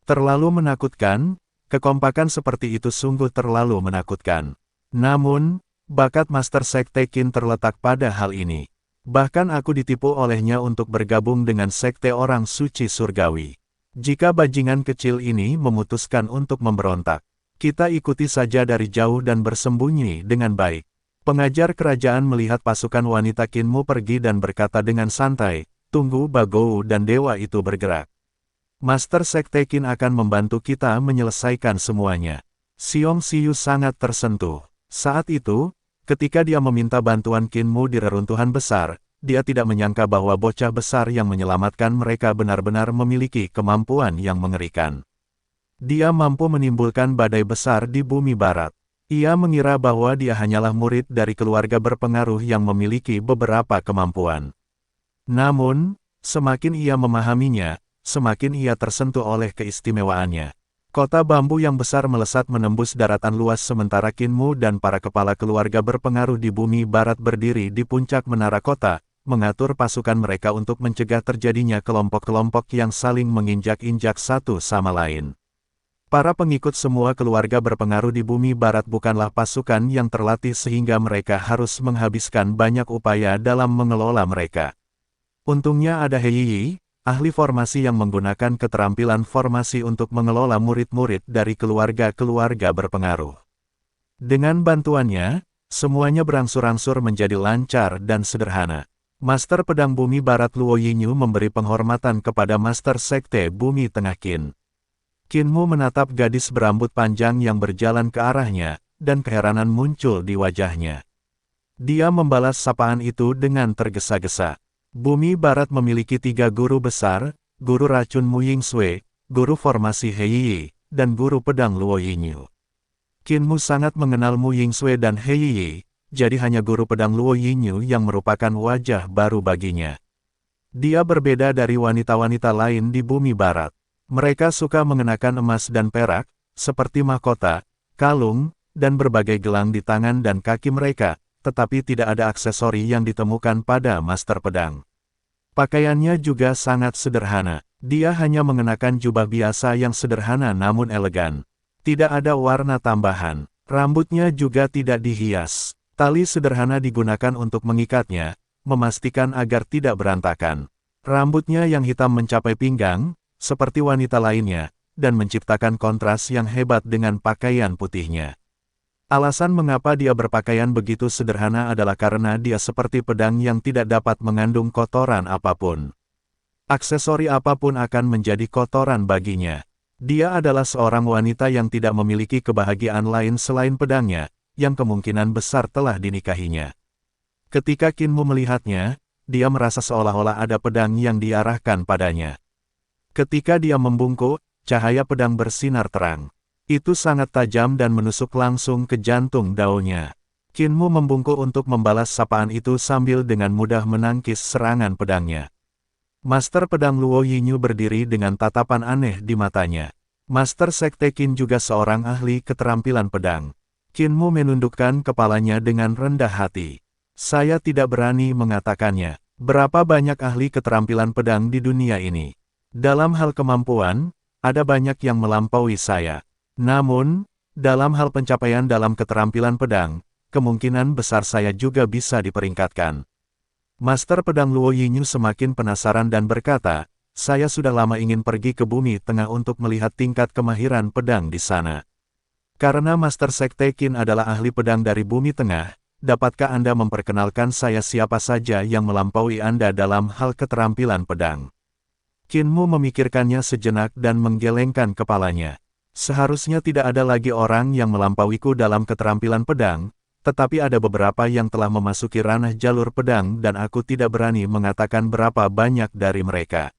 Terlalu menakutkan, kekompakan seperti itu sungguh terlalu menakutkan. Namun, bakat Master Sekte Qin terletak pada hal ini. Bahkan aku ditipu olehnya untuk bergabung dengan sekte orang suci surgawi. Jika bajingan kecil ini memutuskan untuk memberontak, kita ikuti saja dari jauh dan bersembunyi dengan baik. Pengajar kerajaan melihat pasukan wanita Kinmu pergi dan berkata dengan santai, tunggu Bagou dan dewa itu bergerak. Master Sekte Qin akan membantu kita menyelesaikan semuanya. Xiong Xiu sangat tersentuh. Saat itu, ketika dia meminta bantuan Kinmu di reruntuhan besar, dia tidak menyangka bahwa bocah besar yang menyelamatkan mereka benar-benar memiliki kemampuan yang mengerikan. Dia mampu menimbulkan badai besar di bumi barat. Ia mengira bahwa dia hanyalah murid dari keluarga berpengaruh yang memiliki beberapa kemampuan. Namun, semakin ia memahaminya, semakin ia tersentuh oleh keistimewaannya. Kota bambu yang besar melesat menembus daratan luas sementara Kinmu dan para kepala keluarga berpengaruh di bumi barat berdiri di puncak menara kota, mengatur pasukan mereka untuk mencegah terjadinya kelompok-kelompok yang saling menginjak-injak satu sama lain. Para pengikut semua keluarga berpengaruh di bumi barat bukanlah pasukan yang terlatih sehingga mereka harus menghabiskan banyak upaya dalam mengelola mereka. Untungnya ada He Yi, ahli formasi yang menggunakan keterampilan formasi untuk mengelola murid-murid dari keluarga-keluarga berpengaruh. Dengan bantuannya, semuanya berangsur-angsur menjadi lancar dan sederhana. Master Pedang Bumi Barat Luo Yinyu memberi penghormatan kepada Master Sekte Bumi Tengah Qin. Kinmu menatap gadis berambut panjang yang berjalan ke arahnya, dan keheranan muncul di wajahnya. Dia membalas sapaan itu dengan tergesa-gesa. Bumi Barat memiliki 3 guru besar, guru racun Mu Yingsui, guru formasi He Yi, dan guru pedang Luo Yinyu. Kinmu sangat mengenal Mu Yingsui dan He Yi, jadi hanya guru pedang Luo Yinyu yang merupakan wajah baru baginya. Dia berbeda dari wanita-wanita lain di bumi barat. Mereka suka mengenakan emas dan perak, seperti mahkota, kalung, dan berbagai gelang di tangan dan kaki mereka, tetapi tidak ada aksesori yang ditemukan pada Master Pedang. Pakaiannya juga sangat sederhana. Dia hanya mengenakan jubah biasa yang sederhana namun elegan. Tidak ada warna tambahan. Rambutnya juga tidak dihias. Tali sederhana digunakan untuk mengikatnya, memastikan agar tidak berantakan. Rambutnya yang hitam mencapai pinggang, seperti wanita lainnya, dan menciptakan kontras yang hebat dengan pakaian putihnya. Alasan mengapa dia berpakaian begitu sederhana adalah karena dia seperti pedang yang tidak dapat mengandung kotoran apapun. Aksesori apapun akan menjadi kotoran baginya. Dia adalah seorang wanita yang tidak memiliki kebahagiaan lain selain pedangnya, yang kemungkinan besar telah dinikahinya. Ketika Kinmu melihatnya, dia merasa seolah-olah ada pedang yang diarahkan padanya. Ketika dia membungkuk, cahaya pedang bersinar terang. Itu sangat tajam dan menusuk langsung ke jantung daunnya. Kinmu membungkuk untuk membalas sapaan itu sambil dengan mudah menangkis serangan pedangnya. Master Pedang Luo Yinyu berdiri dengan tatapan aneh di matanya. Master Sekte Qin juga seorang ahli keterampilan pedang. Kinmu menundukkan kepalanya dengan rendah hati. Saya tidak berani mengatakannya. Berapa banyak ahli keterampilan pedang di dunia ini? Dalam hal kemampuan, ada banyak yang melampaui saya. Namun, dalam hal pencapaian dalam keterampilan pedang, kemungkinan besar saya juga bisa diperingkatkan. Master Pedang Luo Yinyu semakin penasaran dan berkata, saya sudah lama ingin pergi ke bumi tengah untuk melihat tingkat kemahiran pedang di sana. Karena Master Sekte Qin adalah ahli pedang dari bumi tengah, dapatkah Anda memperkenalkan saya siapa saja yang melampaui Anda dalam hal keterampilan pedang? Kinmu memikirkannya sejenak dan menggelengkan kepalanya. Seharusnya tidak ada lagi orang yang melampauiku dalam keterampilan pedang, tetapi ada beberapa yang telah memasuki ranah jalur pedang dan aku tidak berani mengatakan berapa banyak dari mereka.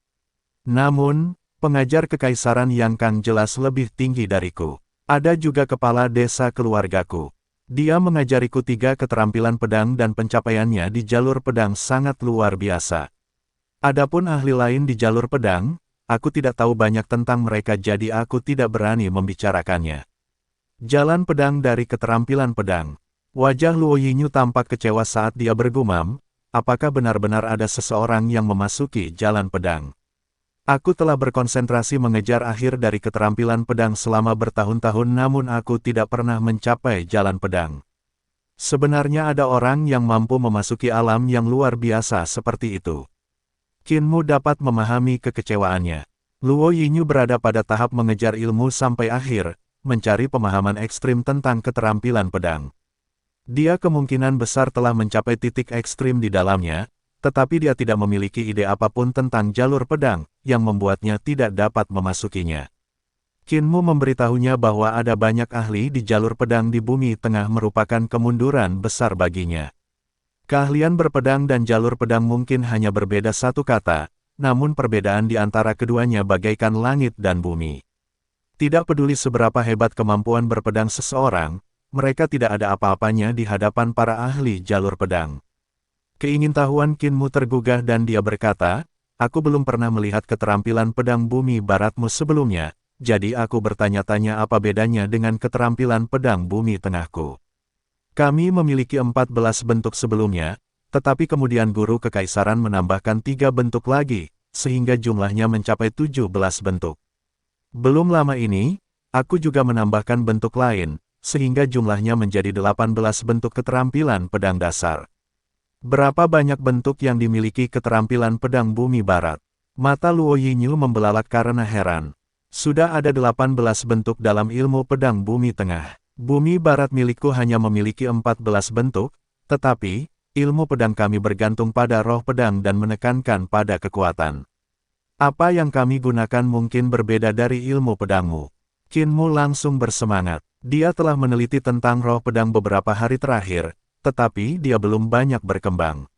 Namun, pengajar kekaisaran Yang Kang jelas lebih tinggi dariku. Ada juga kepala desa keluargaku. Dia mengajariku 3 keterampilan pedang dan pencapaiannya di jalur pedang sangat luar biasa. Adapun ahli lain di jalur pedang, aku tidak tahu banyak tentang mereka jadi aku tidak berani membicarakannya. Jalan pedang dari keterampilan pedang. Wajah Luo Yinyu tampak kecewa saat dia bergumam, apakah benar-benar ada seseorang yang memasuki jalan pedang? Aku telah berkonsentrasi mengejar akhir dari keterampilan pedang selama bertahun-tahun namun aku tidak pernah mencapai jalan pedang. Sebenarnya ada orang yang mampu memasuki alam yang luar biasa seperti itu. Qin Mu dapat memahami kekecewaannya. Luo Yinyu berada pada tahap mengejar ilmu sampai akhir, mencari pemahaman ekstrim tentang keterampilan pedang. Dia kemungkinan besar telah mencapai titik ekstrim di dalamnya, tetapi dia tidak memiliki ide apapun tentang jalur pedang, yang membuatnya tidak dapat memasukinya. Qin Mu memberitahunya bahwa ada banyak ahli di jalur pedang di bumi tengah merupakan kemunduran besar baginya. Keahlian berpedang dan jalur pedang mungkin hanya berbeda satu kata, namun perbedaan di antara keduanya bagaikan langit dan bumi. Tidak peduli seberapa hebat kemampuan berpedang seseorang, mereka tidak ada apa-apanya di hadapan para ahli jalur pedang. Keingintahuan Qin Mu tergugah dan dia berkata, "Aku belum pernah melihat keterampilan pedang bumi baratmu sebelumnya, jadi aku bertanya-tanya apa bedanya dengan keterampilan pedang bumi tengahku. Kami memiliki 14 bentuk sebelumnya, tetapi kemudian guru kekaisaran menambahkan 3 bentuk lagi, sehingga jumlahnya mencapai 17 bentuk. Belum lama ini, aku juga menambahkan bentuk lain, sehingga jumlahnya menjadi 18 bentuk keterampilan pedang dasar. Berapa banyak bentuk yang dimiliki keterampilan pedang bumi barat?" Mata Luo Yinyu membelalak karena heran. Sudah ada 18 bentuk dalam ilmu pedang bumi tengah. Bumi barat milikku hanya memiliki 14 bentuk, tetapi, ilmu pedang kami bergantung pada roh pedang dan menekankan pada kekuatan. Apa yang kami gunakan mungkin berbeda dari ilmu pedangmu. Qin Mu langsung bersemangat. Dia telah meneliti tentang roh pedang beberapa hari terakhir, tetapi dia belum banyak berkembang.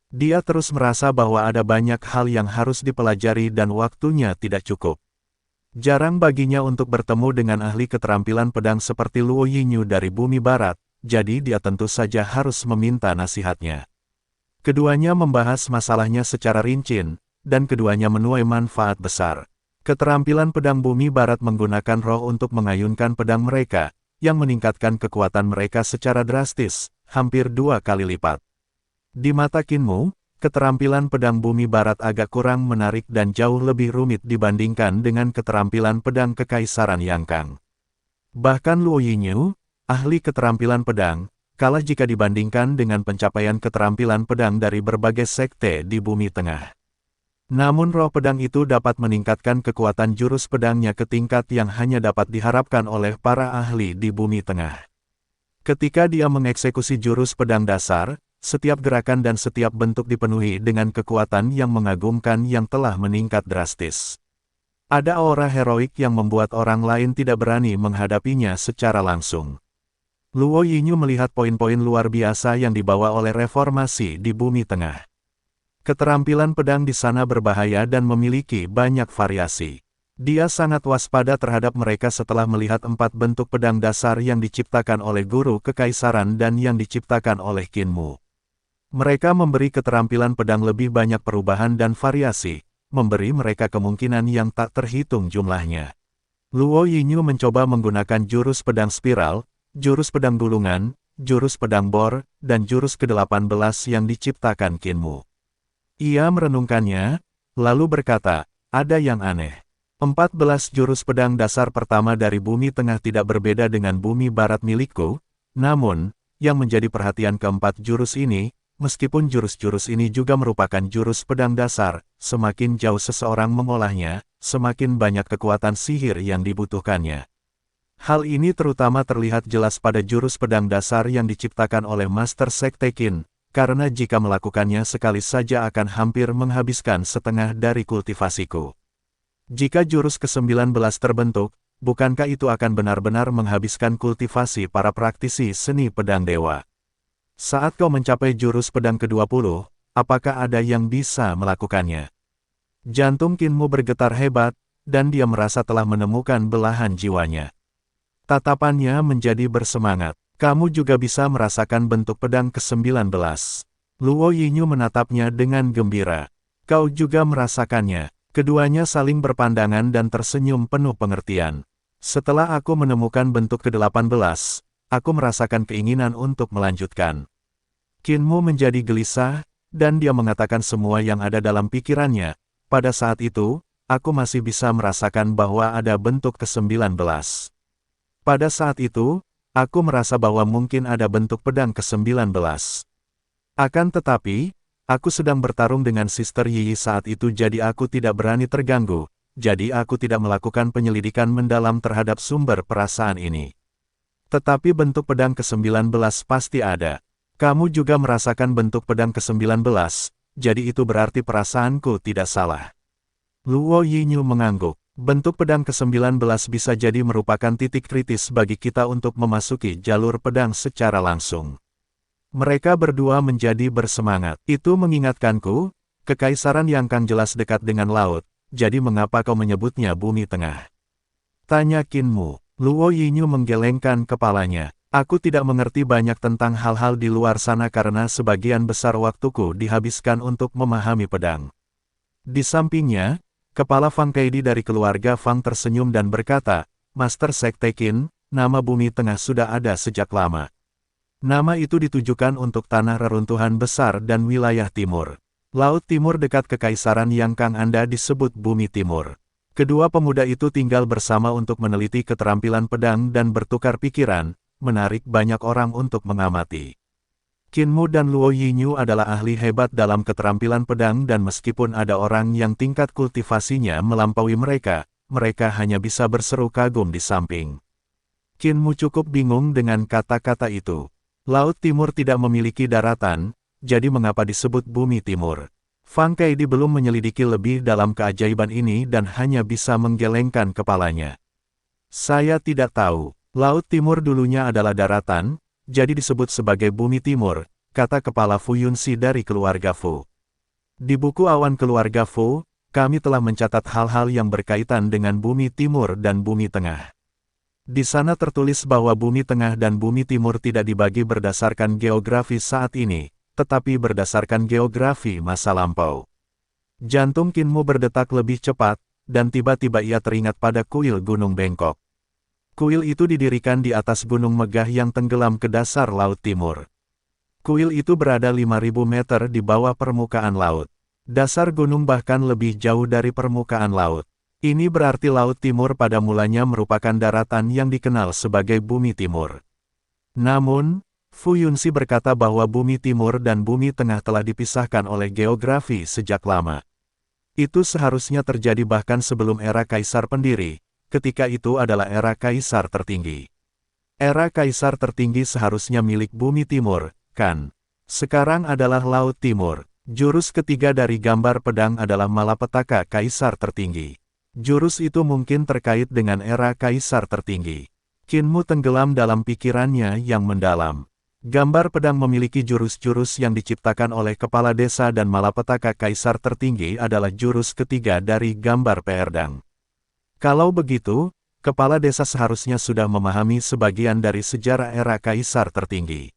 Dia terus merasa bahwa ada banyak hal yang harus dipelajari dan waktunya tidak cukup. Jarang baginya untuk bertemu dengan ahli keterampilan pedang seperti Luo Yinyu dari bumi barat, jadi dia tentu saja harus meminta nasihatnya. Keduanya membahas masalahnya secara rinci, dan keduanya menuai manfaat besar. Keterampilan pedang bumi barat menggunakan roh untuk mengayunkan pedang mereka, yang meningkatkan kekuatan mereka secara drastis, hampir 2 kali lipat. Di mata Qin Mu, keterampilan pedang bumi barat agak kurang menarik dan jauh lebih rumit dibandingkan dengan keterampilan pedang kekaisaran Yang Kang. Bahkan Luo Yinyu, ahli keterampilan pedang, kalah jika dibandingkan dengan pencapaian keterampilan pedang dari berbagai sekte di bumi tengah. Namun roh pedang itu dapat meningkatkan kekuatan jurus pedangnya ke tingkat yang hanya dapat diharapkan oleh para ahli di bumi tengah. Ketika dia mengeksekusi jurus pedang dasar, setiap gerakan dan setiap bentuk dipenuhi dengan kekuatan yang mengagumkan yang telah meningkat drastis. Ada aura heroik yang membuat orang lain tidak berani menghadapinya secara langsung. Luo Yinyu melihat poin-poin luar biasa yang dibawa oleh reformasi di bumi tengah. Keterampilan pedang di sana berbahaya dan memiliki banyak variasi. Dia sangat waspada terhadap mereka setelah melihat 4 bentuk pedang dasar yang diciptakan oleh guru kekaisaran dan yang diciptakan oleh Qin Mu. Mereka memberi keterampilan pedang lebih banyak perubahan dan variasi, memberi mereka kemungkinan yang tak terhitung jumlahnya. Luo Yinyu mencoba menggunakan jurus pedang spiral, jurus pedang gulungan, jurus pedang bor, dan jurus ke-18 yang diciptakan Qin Mu. Ia merenungkannya, lalu berkata, ada yang aneh. 14 jurus pedang dasar pertama dari bumi tengah tidak berbeda dengan bumi barat milikku, namun, yang menjadi perhatian keempat jurus ini, meskipun jurus-jurus ini juga merupakan jurus pedang dasar, semakin jauh seseorang mengolahnya, semakin banyak kekuatan sihir yang dibutuhkannya. Hal ini terutama terlihat jelas pada jurus pedang dasar yang diciptakan oleh Master Sekte Qin, karena jika melakukannya sekali saja akan hampir menghabiskan setengah dari kultivasiku. Jika jurus ke-19 terbentuk, bukankah itu akan benar-benar menghabiskan kultivasi para praktisi seni pedang dewa? Saat kau mencapai jurus pedang ke-20, apakah ada yang bisa melakukannya? Jantung Qin Mu bergetar hebat, dan dia merasa telah menemukan belahan jiwanya. Tatapannya menjadi bersemangat. Kamu juga bisa merasakan bentuk pedang ke-19. Luo Yinyu menatapnya dengan gembira. Kau juga merasakannya. Keduanya saling berpandangan dan tersenyum penuh pengertian. Setelah aku menemukan bentuk ke-18, aku merasakan keinginan untuk melanjutkan. Qin Mu menjadi gelisah, dan dia mengatakan semua yang ada dalam pikirannya. Pada saat itu, aku masih bisa merasakan bahwa ada bentuk ke-19. Pada saat itu, aku merasa bahwa mungkin ada bentuk pedang ke-19. Akan tetapi, aku sedang bertarung dengan Sister Yi saat itu jadi aku tidak berani terganggu, jadi aku tidak melakukan penyelidikan mendalam terhadap sumber perasaan ini. Tetapi bentuk pedang ke-19 pasti ada. Kamu juga merasakan bentuk pedang ke-19, jadi itu berarti perasaanku tidak salah. Luo Yinyu mengangguk. Bentuk pedang ke-19 bisa jadi merupakan titik kritis bagi kita untuk memasuki jalur pedang secara langsung. Mereka berdua menjadi bersemangat. Itu mengingatkanku, kekaisaran yang kan jelas dekat dengan laut, jadi mengapa kau menyebutnya bumi tengah? Tanya Qinmu. Luo Yinyu menggelengkan kepalanya. Aku tidak mengerti banyak tentang hal-hal di luar sana karena sebagian besar waktuku dihabiskan untuk memahami pedang. Di sampingnya, kepala Fang Keidi dari keluarga Fang tersenyum dan berkata, Master Sekte Qin, nama bumi tengah sudah ada sejak lama. Nama itu ditujukan untuk tanah reruntuhan besar dan wilayah timur. Laut timur dekat kekaisaran yang Kang Anda disebut bumi timur. Kedua pemuda itu tinggal bersama untuk meneliti keterampilan pedang dan bertukar pikiran, menarik banyak orang untuk mengamati. Qinmu dan Luo Yinyu adalah ahli hebat dalam keterampilan pedang dan meskipun ada orang yang tingkat kultivasinya melampaui mereka, mereka hanya bisa berseru kagum di samping. Qinmu cukup bingung dengan kata-kata itu. Laut Timur tidak memiliki daratan, jadi mengapa disebut bumi timur? Fang Keidi belum menyelidiki lebih dalam keajaiban ini dan hanya bisa menggelengkan kepalanya. Saya tidak tahu. Laut Timur dulunya adalah daratan, jadi disebut sebagai bumi timur, kata kepala Fu Yunxi dari keluarga Fu. Di buku awan keluarga Fu, kami telah mencatat hal-hal yang berkaitan dengan bumi timur dan bumi tengah. Di sana tertulis bahwa bumi tengah dan bumi timur tidak dibagi berdasarkan geografi saat ini, tetapi berdasarkan geografi masa lampau. Jantung Qinmu berdetak lebih cepat, dan tiba-tiba ia teringat pada kuil Gunung Bengkok. Kuil itu didirikan di atas gunung megah yang tenggelam ke dasar Laut Timur. Kuil itu berada 5.000 meter di bawah permukaan laut. Dasar gunung bahkan lebih jauh dari permukaan laut. Ini berarti Laut Timur pada mulanya merupakan daratan yang dikenal sebagai bumi timur. Namun, Fu Yunxi berkata bahwa bumi timur dan bumi tengah telah dipisahkan oleh geografi sejak lama. Itu seharusnya terjadi bahkan sebelum era Kaisar Pendiri. Ketika itu adalah era Kaisar Tertinggi. Era Kaisar Tertinggi seharusnya milik bumi timur, kan? Sekarang adalah Laut Timur. Jurus ketiga dari gambar pedang adalah malapetaka Kaisar Tertinggi. Jurus itu mungkin terkait dengan era Kaisar Tertinggi. Qinmu tenggelam dalam pikirannya yang mendalam. Gambar pedang memiliki jurus-jurus yang diciptakan oleh kepala desa dan malapetaka Kaisar Tertinggi adalah jurus ketiga dari gambar pedang. Kalau begitu, kepala desa seharusnya sudah memahami sebagian dari sejarah era Kaisar Tertinggi.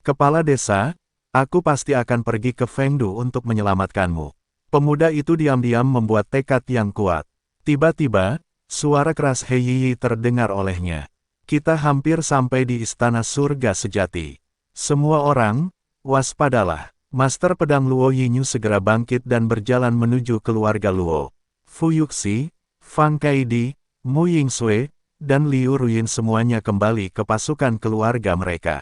Kepala desa, aku pasti akan pergi ke Fengdu untuk menyelamatkanmu. Pemuda itu diam-diam membuat tekad yang kuat. Tiba-tiba, suara keras He Yi terdengar olehnya. Kita hampir sampai di istana surga sejati. Semua orang, waspadalah. Master pedang Luo Yinyu segera bangkit dan berjalan menuju keluarga Luo. Fu Yuxi, Fang Keidi, Mu Yingsui, dan Liu Ruyin semuanya kembali ke pasukan keluarga mereka.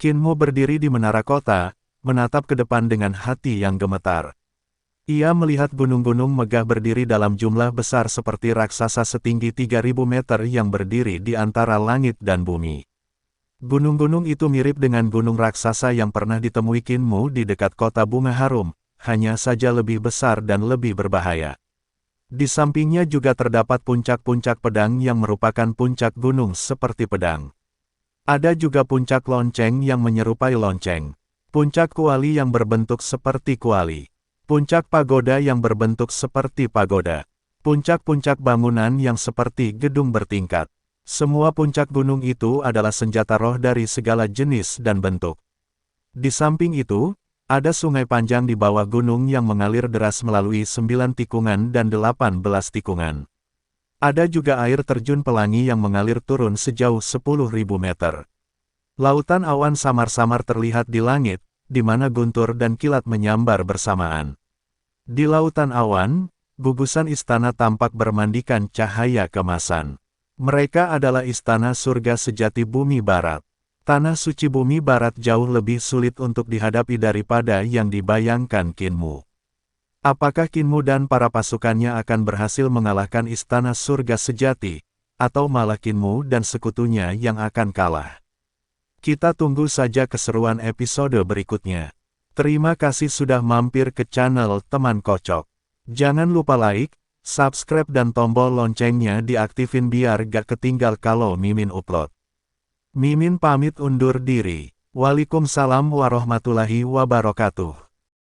Qinmu berdiri di menara kota, menatap ke depan dengan hati yang gemetar. Ia melihat gunung-gunung megah berdiri dalam jumlah besar seperti raksasa setinggi 3.000 meter yang berdiri di antara langit dan bumi. Gunung-gunung itu mirip dengan gunung raksasa yang pernah ditemui Qinmu di dekat kota bunga harum, hanya saja lebih besar dan lebih berbahaya. Di sampingnya juga terdapat puncak-puncak pedang yang merupakan puncak gunung seperti pedang. Ada juga puncak lonceng yang menyerupai lonceng. Puncak kuali yang berbentuk seperti kuali. Puncak pagoda yang berbentuk seperti pagoda. Puncak-puncak bangunan yang seperti gedung bertingkat. Semua puncak gunung itu adalah senjata roh dari segala jenis dan bentuk. Di samping itu, ada sungai panjang di bawah gunung yang mengalir deras melalui 9 tikungan dan 18 tikungan. Ada juga air terjun pelangi yang mengalir turun sejauh 10.000 meter. Lautan awan samar-samar terlihat di langit, di mana guntur dan kilat menyambar bersamaan. Di lautan awan, gugusan istana tampak bermandikan cahaya kemasan. Mereka adalah istana surga sejati bumi barat. Tanah suci bumi barat jauh lebih sulit untuk dihadapi daripada yang dibayangkan Kinmu. Apakah Kinmu dan para pasukannya akan berhasil mengalahkan istana surga sejati, atau malah Kinmu dan sekutunya yang akan kalah? Kita tunggu saja keseruan episode berikutnya. Terima kasih sudah mampir ke channel Teman Kocok. Jangan lupa like, subscribe dan tombol loncengnya diaktifin biar gak ketinggal kalau Mimin upload. Mimin pamit undur diri. Waalaikumsalam warahmatullahi wabarakatuh.